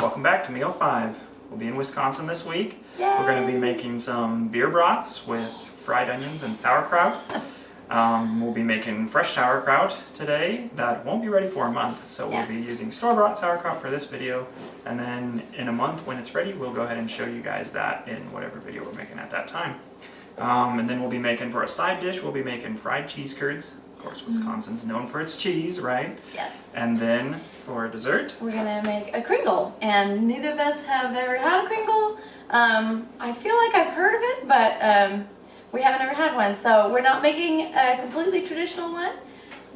welcome back to Meal 5. We'll be in Wisconsin this week. Yay. We're going to be making some beer brats with fried onions and sauerkraut. We'll be making fresh sauerkraut today that won't be ready for a month, so we'll be using store-bought sauerkraut for this video, and then in a month when it's ready we'll go ahead and show you guys that in whatever video we're making at that time. And then we'll be making, for a side dish, we'll be making fried cheese curds. Of course, Wisconsin's known for its cheese, right? Yes. And then for dessert, we're gonna make a Kringle, and neither of us have ever had a Kringle. I feel like I've heard of it, but we haven't ever had one. So we're not making a completely traditional one,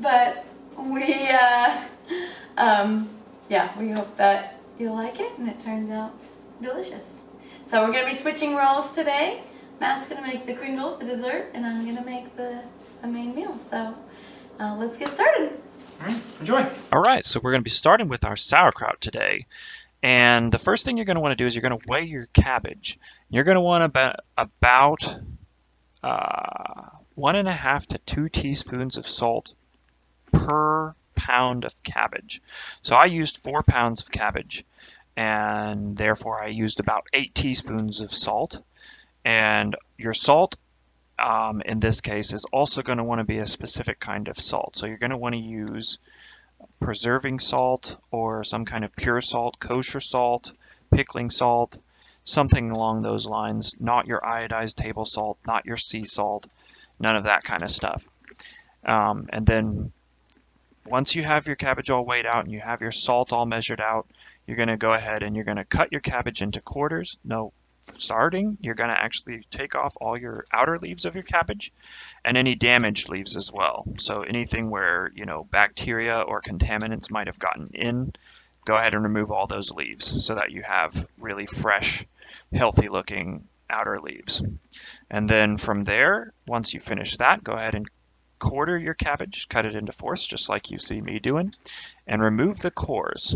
but we we hope that you'll like it and it turns out delicious. So we're gonna be switching roles today. Matt's gonna make the Kringle, the dessert, and I'm gonna make the main meal. So let's get started. all right, enjoy. All right, so we're going to be starting with our sauerkraut today. And the first thing you're going to want to do is you're going to weigh your cabbage. You're going to want about 1.5 to 2 teaspoons of salt per pound of cabbage. So I used 4 pounds of cabbage, and therefore I used about 8 teaspoons of salt. And your salt in this case is also going to want to be a specific kind of salt. So you're going to want to use preserving salt or some kind of pure salt, kosher salt, pickling salt, something along those lines. Not your iodized table salt, not your sea salt, none of that kind of stuff. And then once you have your cabbage all weighed out and you have your salt all measured out, you're going to go ahead and you're going to cut your cabbage into quarters. Starting, you're going to actually take off all your outer leaves of your cabbage and any damaged leaves as well. So anything where, bacteria or contaminants might have gotten in, go ahead and remove all those leaves so that you have really fresh, healthy looking outer leaves. And then from there, once you finish that, go ahead and quarter your cabbage, cut it into fourths just like you see me doing, and remove the cores.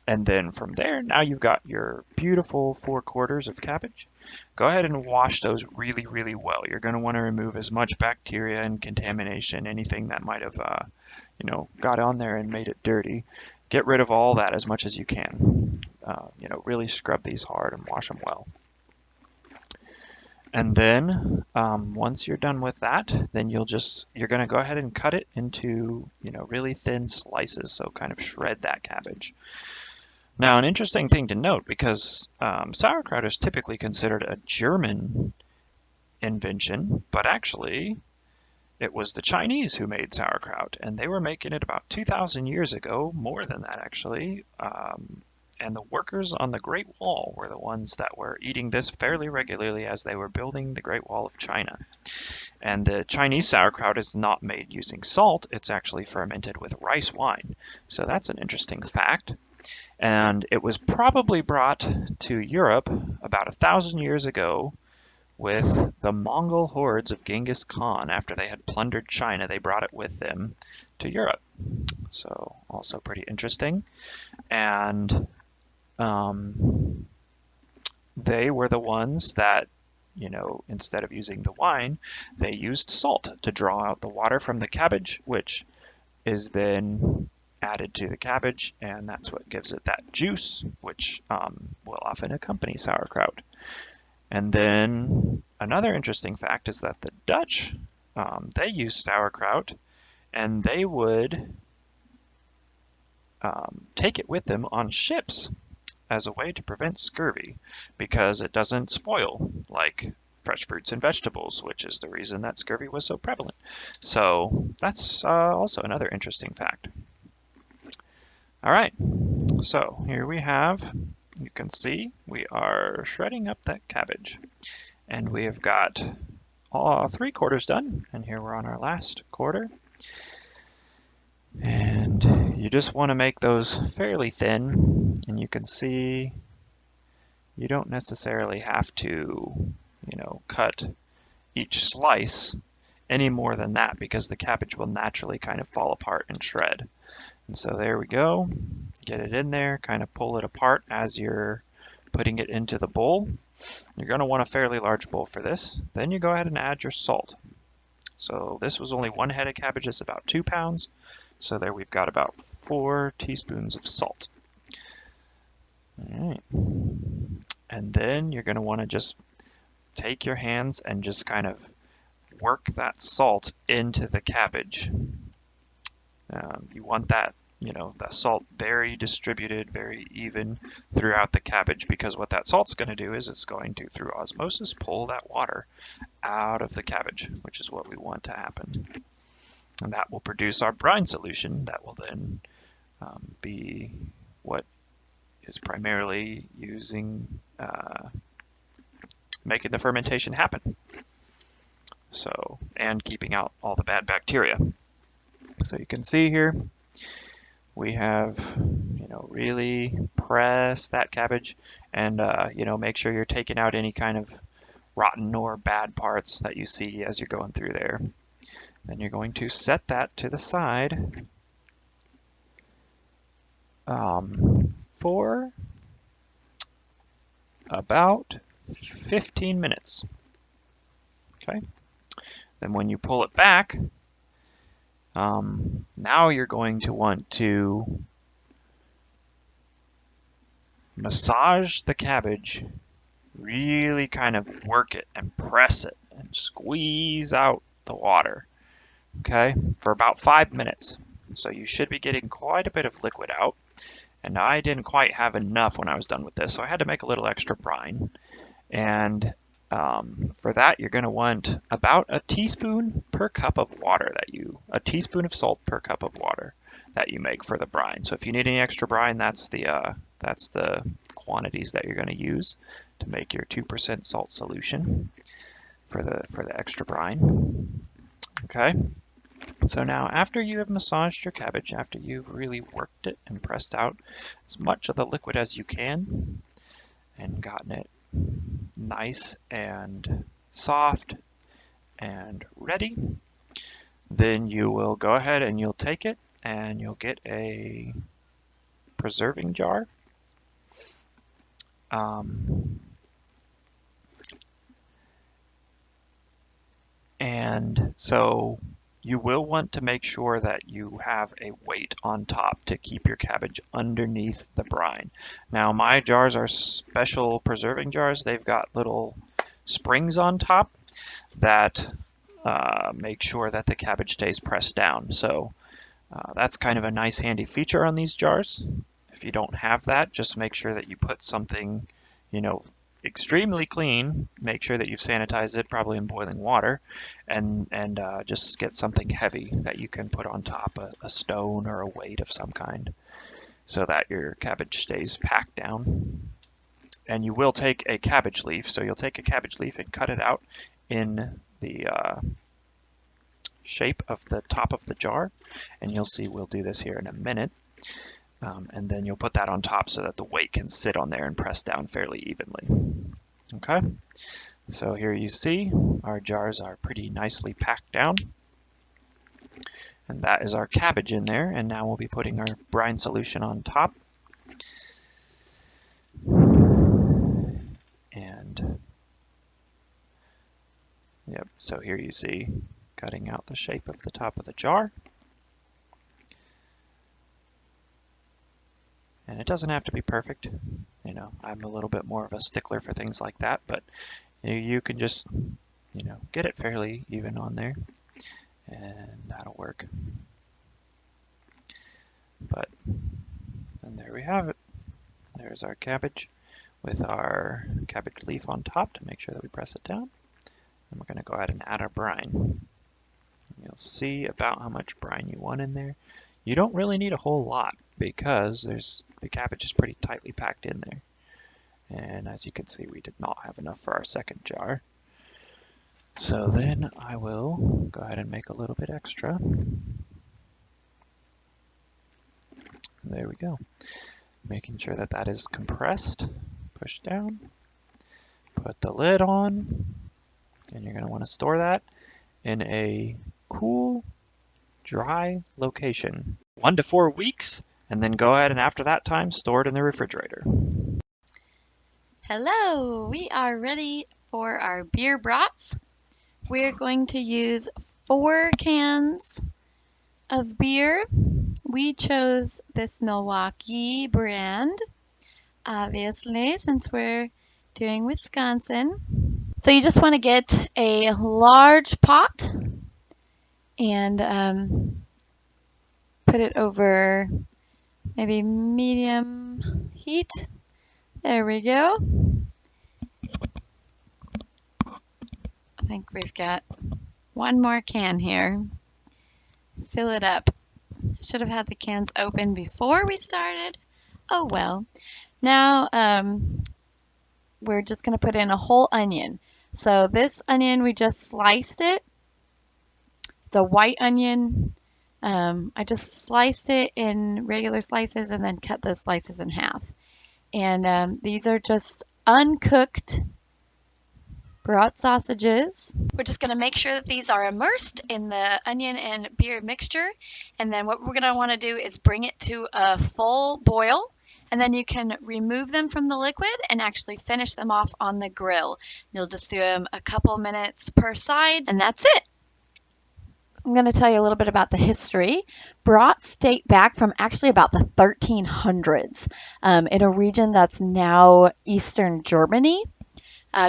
And then from there, now you've got your beautiful 4 quarters of cabbage. Go ahead and wash those really, really well. You're going to want to remove as much bacteria and contamination, anything that might have, got on there and made it dirty. Get rid of all that as much as you can. Really scrub these hard and wash them well. And then once you're done with that, then you're going to go ahead and cut it into, really thin slices. So kind of shred that cabbage. Now, an interesting thing to note, because sauerkraut is typically considered a German invention, but actually it was the Chinese who made sauerkraut, and they were making it about 2,000 years ago, more than that actually, and the workers on the Great Wall were the ones that were eating this fairly regularly as they were building the Great Wall of China. And the Chinese sauerkraut is not made using salt, it's actually fermented with rice wine. So that's an interesting fact. And it was probably brought to Europe about 1,000 years ago with the Mongol hordes of Genghis Khan. After they had plundered China, they brought it with them to Europe. So also pretty interesting. And they were the ones that, instead of using the wine, they used salt to draw out the water from the cabbage, which is then added to the cabbage, and that's what gives it that juice, which will often accompany sauerkraut. And then another interesting fact is that the Dutch, they used sauerkraut, and they would take it with them on ships as a way to prevent scurvy, because it doesn't spoil like fresh fruits and vegetables, which is the reason that scurvy was so prevalent. So that's also another interesting fact. All right, so here we have, you can see, we are shredding up that cabbage. And we have got all 3 quarters done, and here we're on our last quarter. And you just want to make those fairly thin, and you can see you don't necessarily have to, cut each slice any more than that, because the cabbage will naturally kind of fall apart and shred. And so there we go, get it in there, kind of pull it apart as you're putting it into the bowl. You're going to want a fairly large bowl for this. Then you go ahead and add your salt. So this was only 1 head of cabbage, it's about 2 pounds. So there we've got about 4 teaspoons of salt. All then you're going to want to just take your hands and just kind of work that salt into the cabbage. You want that, the salt very distributed, very even throughout the cabbage, because what that salt's going to do is it's going to, through osmosis, pull that water out of the cabbage, which is what we want to happen. And that will produce our brine solution that will then be what is primarily making the fermentation happen. So, and keeping out all the bad bacteria. So you can see here, we have, really press that cabbage and, make sure you're taking out any kind of rotten or bad parts that you see as you're going through there. Then you're going to set that to the side for about 15 minutes. Okay. Then when you pull it back, now you're going to want to massage the cabbage, really kind of work it and press it and squeeze out the water, okay, for about 5 minutes. So you should be getting quite a bit of liquid out, and I didn't quite have enough when I was done with this, so I had to make a little extra brine. And for that, you're going to want about a teaspoon per cup of water a teaspoon of salt per cup of water that you make for the brine. So if you need any extra brine, that's the quantities that you're going to use to make your 2% salt solution for the extra brine. Okay. So now, after you have massaged your cabbage, after you've really worked it and pressed out as much of the liquid as you can and gotten it nice and soft and ready, then you will go ahead and you'll take it and you'll get a preserving jar. And so you will want to make sure that you have a weight on top to keep your cabbage underneath the brine. Now, my jars are special preserving jars. They've got little springs on top that make sure that the cabbage stays pressed down. So that's kind of a nice handy feature on these jars. If you don't have that, just make sure that you put something, extremely clean. Make sure that you've sanitized it, probably in boiling water, and just get something heavy that you can put on top, a stone or a weight of some kind, so that your cabbage stays packed down. And you will take a cabbage leaf, so you'll take a cabbage leaf and cut it out in the shape of the top of the jar, and you'll see we'll do this here in a minute. And then you'll put that on top so that the weight can sit on there and press down fairly evenly. Okay, so here you see our jars are pretty nicely packed down. And that is our cabbage in there, and now we'll be putting our brine solution on top. And yep, so here you see cutting out the shape of the top of the jar. And it doesn't have to be perfect. I'm a little bit more of a stickler for things like that, but you can just, get it fairly even on there, and that'll work. And there we have it. There's our cabbage with our cabbage leaf on top to make sure that we press it down. And we're going to go ahead and add our brine. You'll see about how much brine you want in there. You don't really need a whole lot because the cabbage is pretty tightly packed in there. And as you can see, we did not have enough for our second jar. So then I will go ahead and make a little bit extra. There we go. Making sure that that is compressed. Push down. Put the lid on. And you're going to want to store that in a cool, dry location. 1 to 4 weeks, and then go ahead and after that time, store it in the refrigerator. Hello, we are ready for our beer brats. We're going to use 4 cans of beer. We chose this Milwaukee brand, obviously, since we're doing Wisconsin. So you just want to get a large pot and put it over maybe medium heat. There we go. I think we've got one more can here. Fill it up. Should have had the cans open before we started. Oh well. Now we're just going to put in a whole onion. So this onion, we just sliced it. It's a white onion. I just sliced it in regular slices and then cut those slices in half. And these are just uncooked brat sausages. We're just going to make sure that these are immersed in the onion and beer mixture. And then what we're going to want to do is bring it to a full boil. And then you can remove them from the liquid and actually finish them off on the grill. You'll just do them a couple minutes per side, and that's it. I'm going to tell you a little bit about the history. Brats date back from actually about the 1300s in a region that's now Eastern Germany.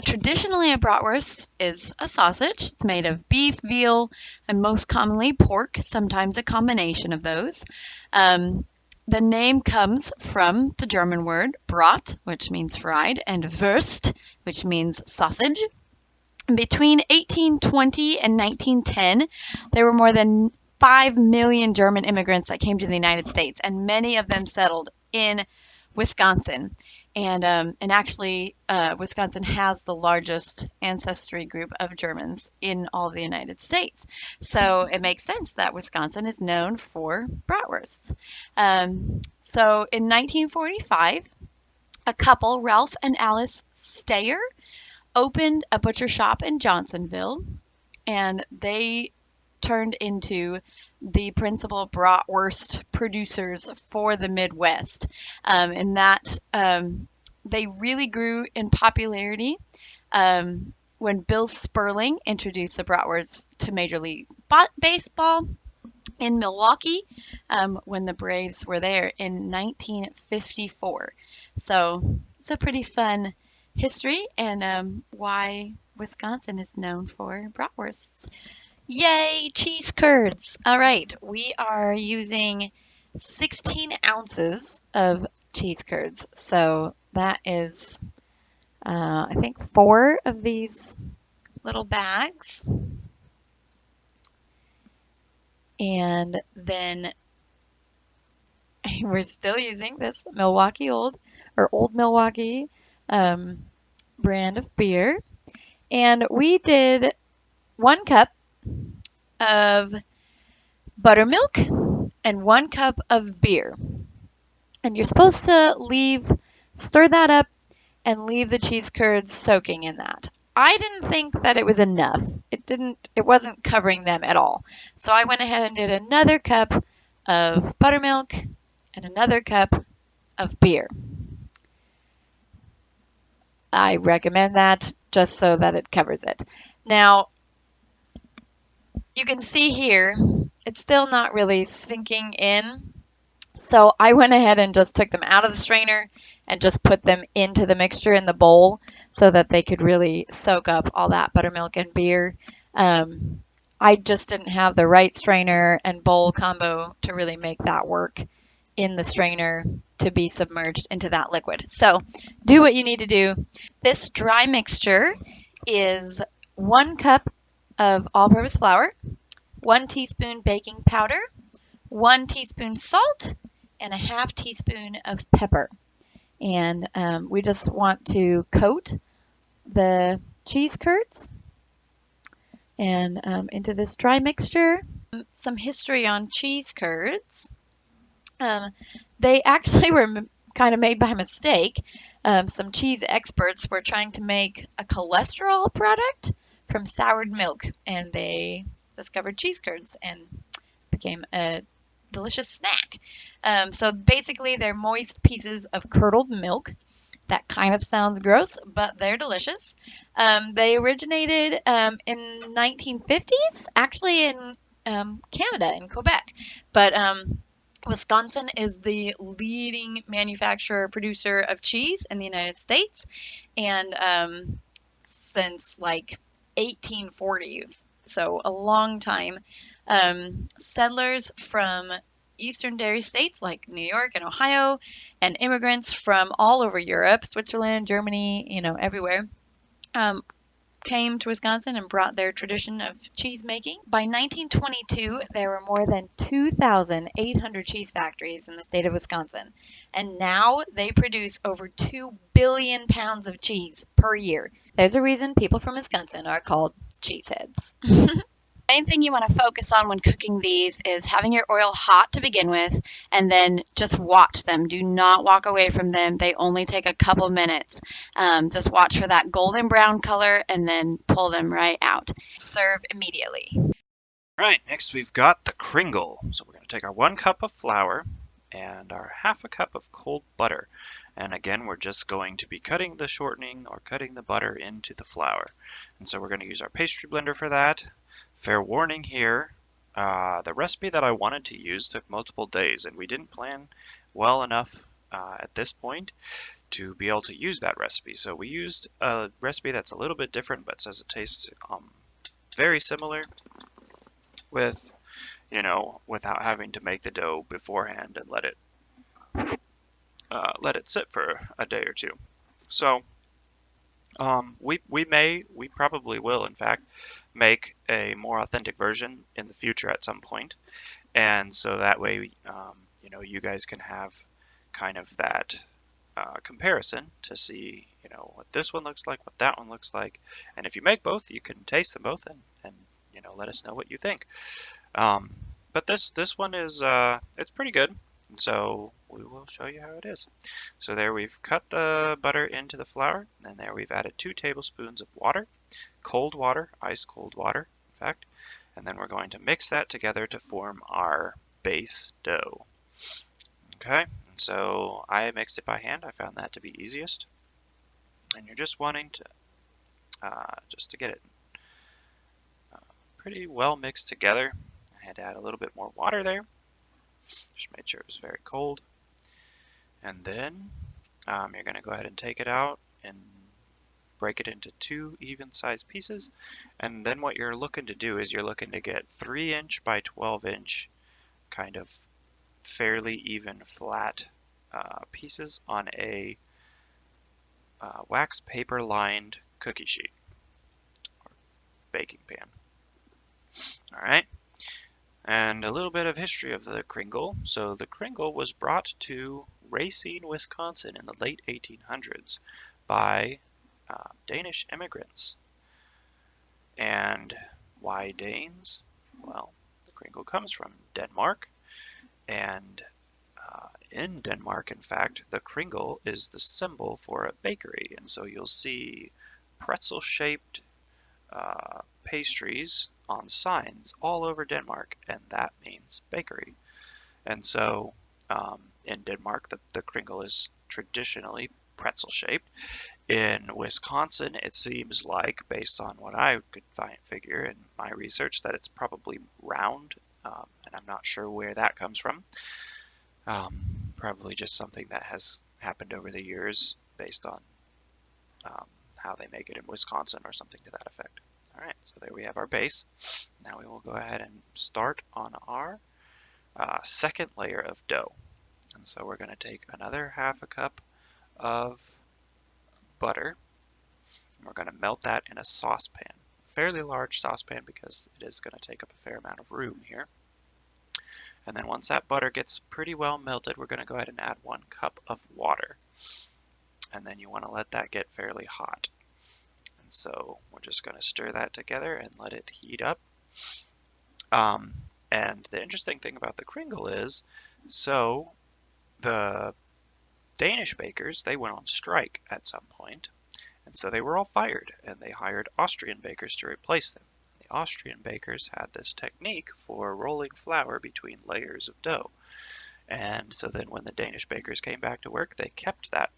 Traditionally, a bratwurst is a sausage. It's made of beef, veal, and most commonly pork, sometimes a combination of those. The name comes from the German word Brot, which means fried, and Wurst, which means sausage. Between 1820 and 1910, there were more than 5 million German immigrants that came to the United States, and many of them settled in Wisconsin. And actually, Wisconsin has the largest ancestry group of Germans in all of the United States. So it makes sense that Wisconsin is known for bratwursts. So in 1945, a couple, Ralph and Alice Steyer, opened a butcher shop in Johnsonville, and they turned into the principal bratwurst producers for the Midwest. And that they really grew in popularity when Bill Sperling introduced the bratwurst to Major League Baseball in Milwaukee when the Braves were there in 1954. So it's a pretty fun history and why Wisconsin is known for bratwursts. Yay, cheese curds. All right, we are using 16 ounces of cheese curds. So that is, I think, 4 of these little bags. And then we're still using this Old Milwaukee brand of beer. And we did 1 cup of buttermilk and 1 cup of beer. And you're supposed to stir that up and leave the cheese curds soaking in that. I didn't think that it was enough. It wasn't covering them at all. So I went ahead and did another cup of buttermilk and another cup of beer. I recommend that just so that it covers it. Now, you can see here, it's still not really sinking in. So I went ahead and just took them out of the strainer and just put them into the mixture in the bowl so that they could really soak up all that buttermilk and beer. I just didn't have the right strainer and bowl combo to really make that work in the strainer to be submerged into that liquid. So do what you need to do. This dry mixture is 1 cup of all-purpose flour, 1 teaspoon baking powder, 1 teaspoon salt, and a 1/2 teaspoon of pepper. And we just want to coat the cheese curds and into this dry mixture. Some history on cheese curds. They actually were kind of made by mistake. Some cheese experts were trying to make a cholesterol product from soured milk, and they discovered cheese curds and became a delicious snack. So basically, they're moist pieces of curdled milk. That kind of sounds gross, but they're delicious. They originated in 1950s, actually in Canada, in Quebec. But Wisconsin is the leading manufacturer producer of cheese in the United States, and since like 1840, so a long time. Settlers from eastern dairy states like New York and Ohio, and immigrants from all over Europe, Switzerland, Germany, everywhere, um, came to Wisconsin and brought their tradition of cheese making. By 1922, there were more than 2,800 cheese factories in the state of Wisconsin, and now they produce over 2 billion pounds of cheese per year. There's a reason people from Wisconsin are called cheeseheads. Main thing you want to focus on when cooking these is having your oil hot to begin with, and then just watch them. Do not walk away from them. They only take a couple minutes. Just watch for that golden brown color and then pull them right out. Serve immediately. All right, next we've got the Kringle. So we're going to take our 1 cup of flour and our half a cup of cold butter. And again, we're just going to be cutting the shortening or cutting the butter into the flour. And so we're going to use our pastry blender for that. Fair warning here, the recipe that I wanted to use took multiple days, and we didn't plan well enough at this point to be able to use that recipe. So we used a recipe that's a little bit different, but says it tastes very similar with, without having to make the dough beforehand and let it sit for a day or two. So we probably will, in fact, make a more authentic version in the future at some point, and so that way, you guys can have kind of that comparison to see, what this one looks like, what that one looks like, and if you make both, you can taste them both and let us know what you think. But this one is it's pretty good, and so we will show you how it is. So there we've cut the butter into the flour, and there we've added 2 tablespoons of water, cold water, ice cold water, in fact, and then we're going to mix that together to form our base dough. Okay, and so I mixed it by hand. I found that to be easiest, and you're just wanting to just to get it pretty well mixed together. I had to add a little bit more water there. Just made sure it was very cold. And then you're going to go ahead and take it out and break it into 2 even-sized pieces. And then what you're looking to do is you're looking to get 3-inch by 12-inch kind of fairly even flat pieces on a wax paper lined cookie sheet or baking pan. All right. And a little bit of history of the Kringle. So the Kringle was brought to Racine, Wisconsin in the late 1800s by Danish immigrants. And why Danes? Well, the Kringle comes from Denmark, and in Denmark, in fact, the Kringle is the symbol for a bakery, and so you'll see pretzel-shaped pastries on signs all over Denmark, and that means bakery. And so in Denmark, the Kringle is traditionally pretzel-shaped. In Wisconsin, it seems like, based on what I could figure in my research, that it's probably round, and I'm not sure where that comes from. Probably just something that has happened over the years based on how they make it in Wisconsin or something to that effect. All right, so there we have our base. Now we will go ahead and start on our second layer of dough. And so we're going to take another half a cup of butter, and we're going to melt that in a saucepan, a fairly large saucepan because it is going to take up a fair amount of room here. And then once that butter gets pretty well melted, we're going to go ahead and add 1 cup of water. And then you want to let that get fairly hot. And so we're just going to stir that together and let it heat up. And the interesting thing about the Kringle is, so the Danish bakers, they went on strike at some point, and so they were all fired, and they hired Austrian bakers to replace them. The Austrian bakers had this technique for rolling flour between layers of dough. And so then when the Danish bakers came back to work, they kept that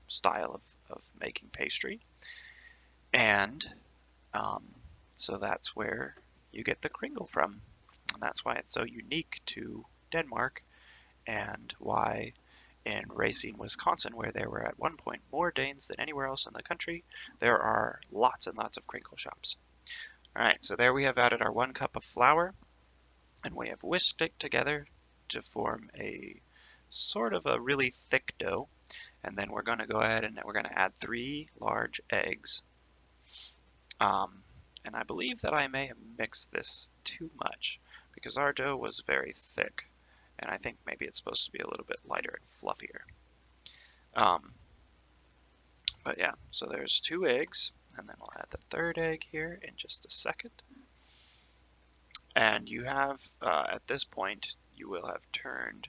style of making pastry. And so that's where you get the Kringle from. And that's why it's so unique to Denmark, and why in Racine, Wisconsin, where there were at one point more Danes than anywhere else in the country, there are lots and lots of Kringle shops. Alright, so there we have added our 1 cup of flour, and we have whisked it together to form a sort of a really thick dough. And then we're going to go ahead and we're going to add 3 large eggs. And I believe that I may have mixed this too much because our dough was very thick. And I think maybe it's supposed to be a little bit lighter and fluffier. But yeah, so there's 2 eggs, and then we'll add the 3rd egg here in just a second. And you have, at this point, you will have turned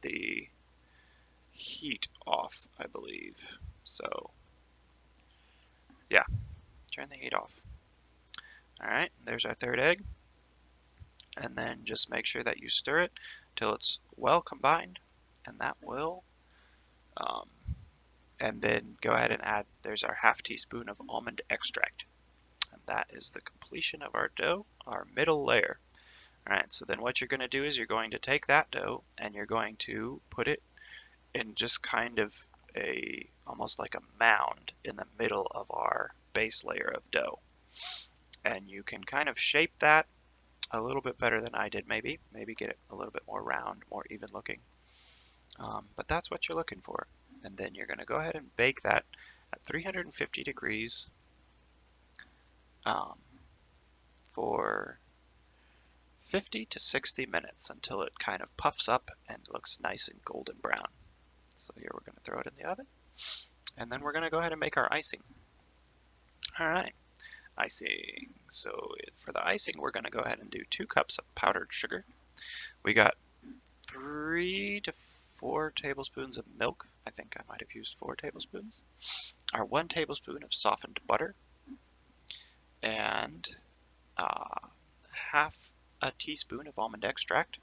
the heat off, I believe. So, yeah, turn the heat off. Alright, there's our 3rd egg. And then just make sure that you stir it till it's well combined, and that will, and then go ahead and add, there's our ½ teaspoon of almond extract. And that is the completion of our dough, our middle layer. Alright, so then what you're going to do is you're going to take that dough and you're going to put it in just kind of almost like a mound in the middle of our base layer of dough. And you can kind of shape that a little bit better than I did maybe get it a little bit more round, more even looking. But that's what you're looking for. And then you're going to go ahead and bake that at 350 degrees for 50 to 60 minutes until it kind of puffs up and looks nice and golden brown. So here we're going to throw it in the oven. And then we're going to go ahead and make our icing. Alright, icing. So for the icing, we're going to go ahead and do 2 cups of powdered sugar. We got 3 to 4 tablespoons of milk. I think I might have used 4 tablespoons. Our 1 tablespoon of softened butter. And ½ a teaspoon of almond extract.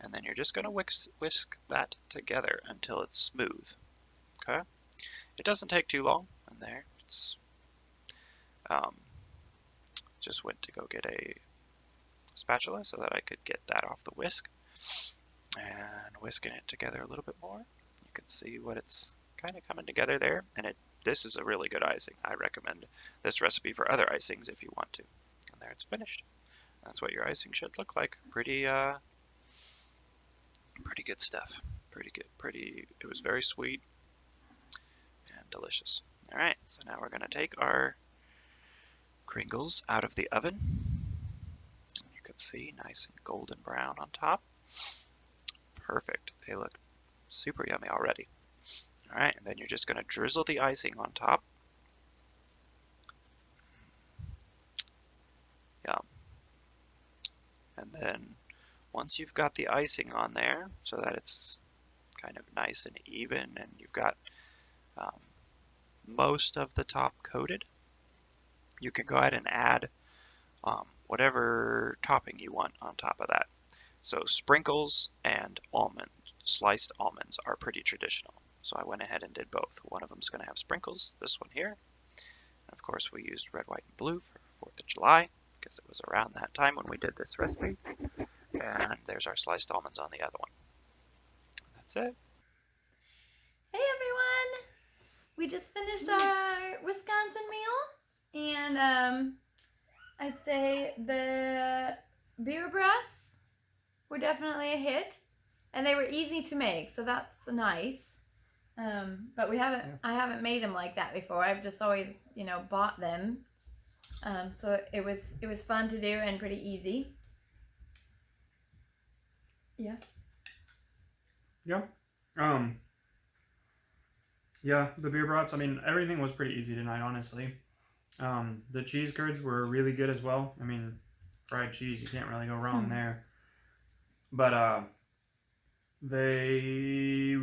And then you're just going to whisk that together until it's smooth. Okay? It doesn't take too long. And there, it's just went to go get a spatula so that I could get that off the whisk. And whisking it together a little bit more. You can see what it's kind of coming together there. And this is a really good icing. I recommend this recipe for other icings if you want to. And there it's finished. That's what your icing should look like. Pretty good stuff. Pretty good. It was very sweet and delicious. All right, so now we're going to take our Kringles out of the oven. You can see nice and golden brown on top. Perfect. They look super yummy already. All right, and then you're just going to drizzle the icing on top. Yum. And then once you've got the icing on there so that it's kind of nice and even and you've got most of the top coated, you can go ahead and add whatever topping you want on top of that. So sprinkles and sliced almonds are pretty traditional. So I went ahead and did both. One of them is going to have sprinkles, this one here. And of course we used red, white, and blue for 4th of July because it was around that time when we did this recipe. And there's our sliced almonds on the other one. That's it. Hey everyone! We just finished our Wisconsin meal, and I'd say the Beer Brats were definitely a hit, and they were easy to make, so that's nice. But I haven't made them like that before. I've just always, bought them. So it was fun to do and pretty easy. Yeah. Yeah. Yeah, the beer brats, I mean, everything was pretty easy tonight, honestly. The cheese curds were really good as well. I mean, fried cheese, you can't really go wrong there. But they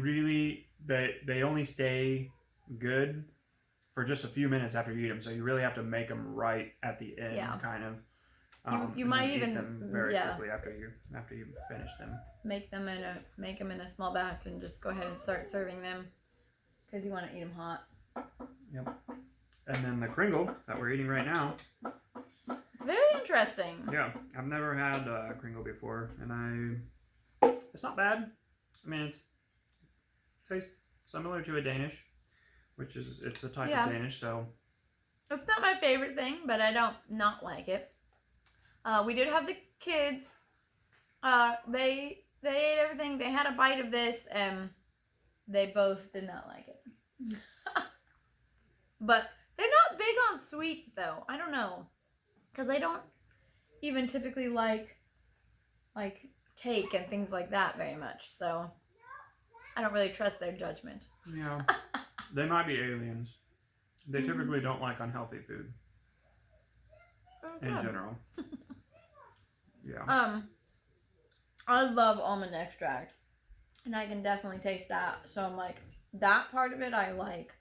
only stay good for just a few minutes after you eat them, so you really have to make them right at the end, kind of. You might even eat them very quickly after you finish them. Make them in a small batch and just go ahead and start serving them because you want to eat them hot. Yep. And then the Kringle that we're eating right now. It's very interesting. Yeah, I've never had Kringle before, and It's not bad. I mean, it tastes similar to a Danish, it's a type of Danish, so. It's not my favorite thing, but I don't not like it. We did have the kids. They ate everything. They had a bite of this, and they both did not like it. But they're not big on sweets, though. I don't know, because they don't even typically like cake and things like that very much. So I don't really trust their judgment. Yeah, they might be aliens. They typically don't like unhealthy food in general. Yeah. I love almond extract, and I can definitely taste that. So I'm like, that part of it I like,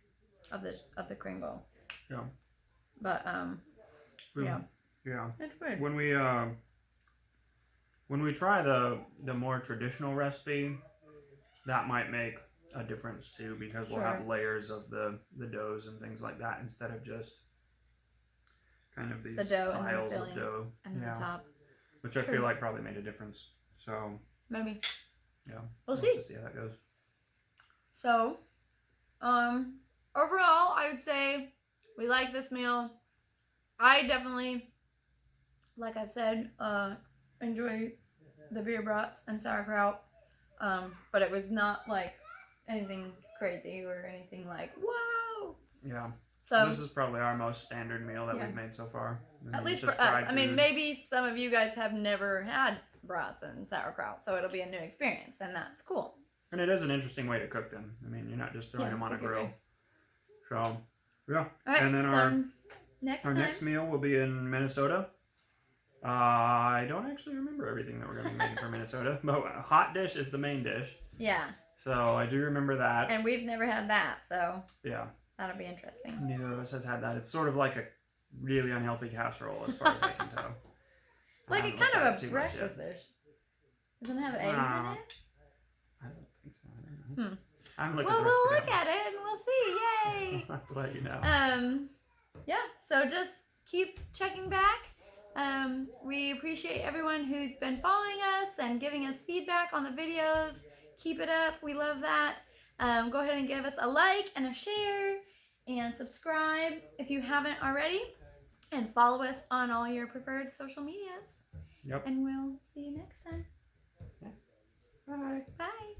of the Kringle. Yeah. But yeah. Yeah. It's weird. When we try the more traditional recipe, that might make a difference too, because we'll have layers of the doughs and things like that instead of just kind of these piles of dough. And then the top. Which I feel like probably made a difference. So maybe. Yeah. We'll see. Have to see how that goes. So, overall, I would say we like this meal. I definitely, like I've said, enjoy the beer brats and sauerkraut. But it was not like anything crazy or anything like, wow. Yeah. So this is probably our most standard meal that we've made so far. At least for us. I mean, maybe some of you guys have never had brats and sauerkraut, so it'll be a new experience, and that's cool. And it is an interesting way to cook them. I mean, you're not just throwing them on a grill. So, yeah. Right, and then so our next meal will be in Minnesota. I don't actually remember everything that we're going to be making for Minnesota, but a hot dish is the main dish. Yeah. So I do remember that. And we've never had that, so yeah, that'll be interesting. Neither of us has had that. It's sort of like a really unhealthy casserole, as far as I can tell. Like a kind of a breakfast dish. Doesn't it have eggs in it? I don't think so. I don't know. We'll look at it and we'll see. Yay! I'll have to let you know. Yeah. So just keep checking back. We appreciate everyone who's been following us and giving us feedback on the videos. Keep it up. We love that. Go ahead and give us a like and a share and subscribe if you haven't already. And follow us on all your preferred social medias. Yep. And we'll see you next time. Yeah. Bye. Bye.